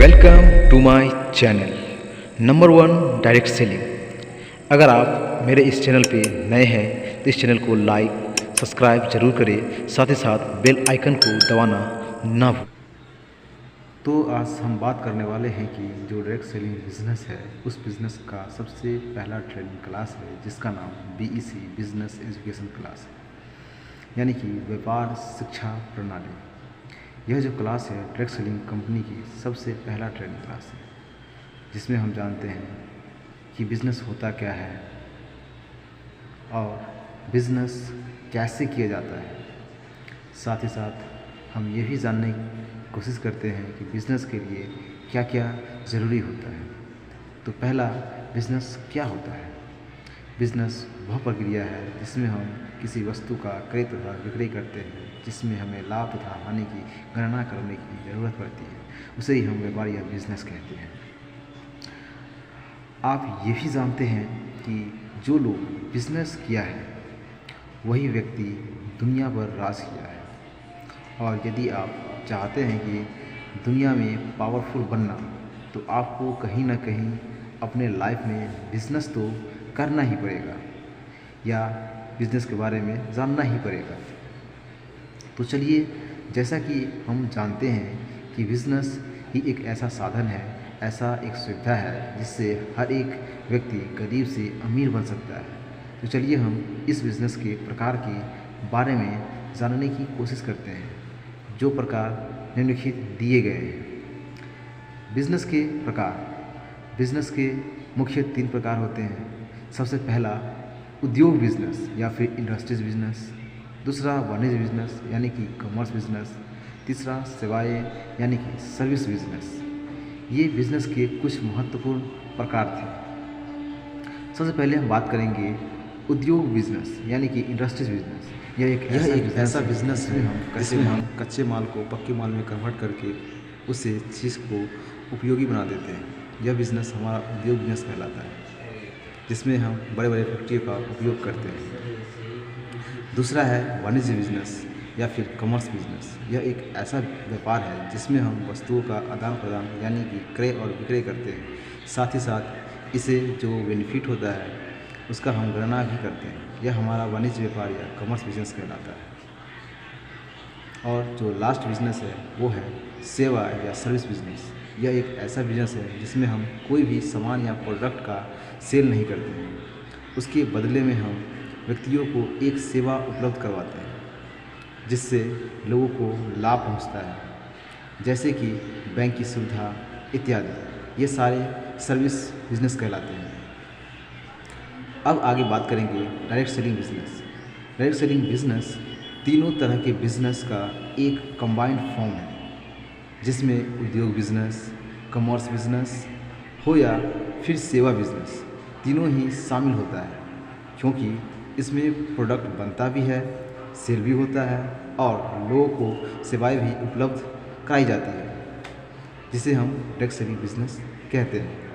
Welcome to my channel number 1 direct selling. अगर आप मेरे इस चैनल पे नए हैं तो इस चैनल को लाइक सब्सक्राइब जरूर करें, साथ ही साथ बेल आइकन को दबाना ना भूलें। तो आज हम बात करने वाले हैं कि जो डायरेक्ट सेलिंग बिज़नेस है उस बिज़नेस का सबसे पहला ट्रेनिंग क्लास है जिसका नाम BEC बिज़नेस एजुकेशन क्लास है, यानी कि व्यापार शिक्षा प्रणाली। यह जो क्लास है डायरेक्ट सेलिंग कंपनी की सबसे पहला ट्रेनिंग क्लास है, जिसमें हम जानते हैं कि बिज़नेस होता क्या है और बिज़नेस कैसे किया जाता है। साथ ही साथ हम ये भी जानने की कोशिश करते हैं कि बिज़नेस के लिए क्या क्या ज़रूरी होता है। तो पहला, बिज़नेस क्या होता है। बिज़नेस वह प्रक्रिया है जिसमें हम किसी वस्तु का क्रय तथा विक्रय करते हैं, जिसमें हमें लाभ तथा हानि की गणना करने की ज़रूरत पड़ती है। उसे ही हम व्यापार या बिज़नेस कहते हैं। आप ये भी जानते हैं कि जो लोग बिज़नेस किया है वही व्यक्ति दुनिया पर राज किया है, और यदि आप चाहते हैं कि दुनिया में पावरफुल बनना तो आपको कहीं ना कहीं अपने लाइफ में बिज़नेस तो करना ही पड़ेगा या बिज़नेस के बारे में जानना ही पड़ेगा। तो चलिए, जैसा कि हम जानते हैं कि बिज़नेस ही एक ऐसा साधन है, ऐसा एक सुविधा है जिससे हर एक व्यक्ति गरीब से अमीर बन सकता है। तो चलिए हम इस बिज़नेस के प्रकार के बारे में जानने की कोशिश करते हैं, जो प्रकार निम्नलिखित दिए गए हैं। बिज़नेस के प्रकार। बिज़नेस के मुख्य 3 प्रकार होते हैं। सबसे पहला उद्योग बिज़नेस या फिर इंडस्ट्रीज बिज़नेस, दूसरा वाणिज्य बिज़नेस यानी कि कॉमर्स बिज़नेस, तीसरा सेवाएं यानी कि सर्विस बिज़नेस। ये बिज़नेस के कुछ महत्वपूर्ण प्रकार थे। सबसे पहले हम बात करेंगे उद्योग बिज़नेस यानी कि इंडस्ट्रीज बिज़नेस। यह एक ऐसा बिज़नेस है जिसमें हम कच्चे माल को पक्के माल में कन्वर्ट करके उसे चीज़ को उपयोगी बना देते हैं। यह बिज़नेस हमारा उद्योग बिज़नेस कहलाता है, जिसमें हम बड़े बड़े फैक्ट्रियों का उपयोग करते हैं। दूसरा है वाणिज्य बिज़नेस या फिर कॉमर्स बिज़नेस। यह एक ऐसा व्यापार है जिसमें हम वस्तुओं का आदान प्रदान यानी कि क्रय और विक्रय करते हैं। साथ ही साथ इसे जो बेनिफिट होता है उसका हम गणना भी करते हैं। यह हमारा वाणिज्य व्यापार या कॉमर्स बिज़नेस कहलाता है। और जो लास्ट बिज़नेस है वो है सेवा या सर्विस बिज़नेस। यह एक ऐसा बिज़नेस है जिसमें हम कोई भी सामान या प्रोडक्ट का सेल नहीं करते हैं, उसके बदले में हम व्यक्तियों को एक सेवा उपलब्ध करवाते हैं जिससे लोगों को लाभ पहुंचता है, जैसे कि बैंक की सुविधा इत्यादि। ये सारे सर्विस बिज़नेस कहलाते हैं। अब आगे बात करेंगे direct selling business. Direct selling business तीनों तरह के बिज़नेस का एक कंबाइंड फॉर्म है, जिसमें उद्योग बिज़नेस, कॉमर्स बिज़नेस हो या फिर सेवा बिज़नेस, तीनों ही शामिल होता है, क्योंकि इसमें प्रोडक्ट बनता भी है, सेल भी होता है और लोगों को सेवाएं भी उपलब्ध कराई जाती है, जिसे हम डायरेक्ट सेलिंग बिज़नेस कहते हैं।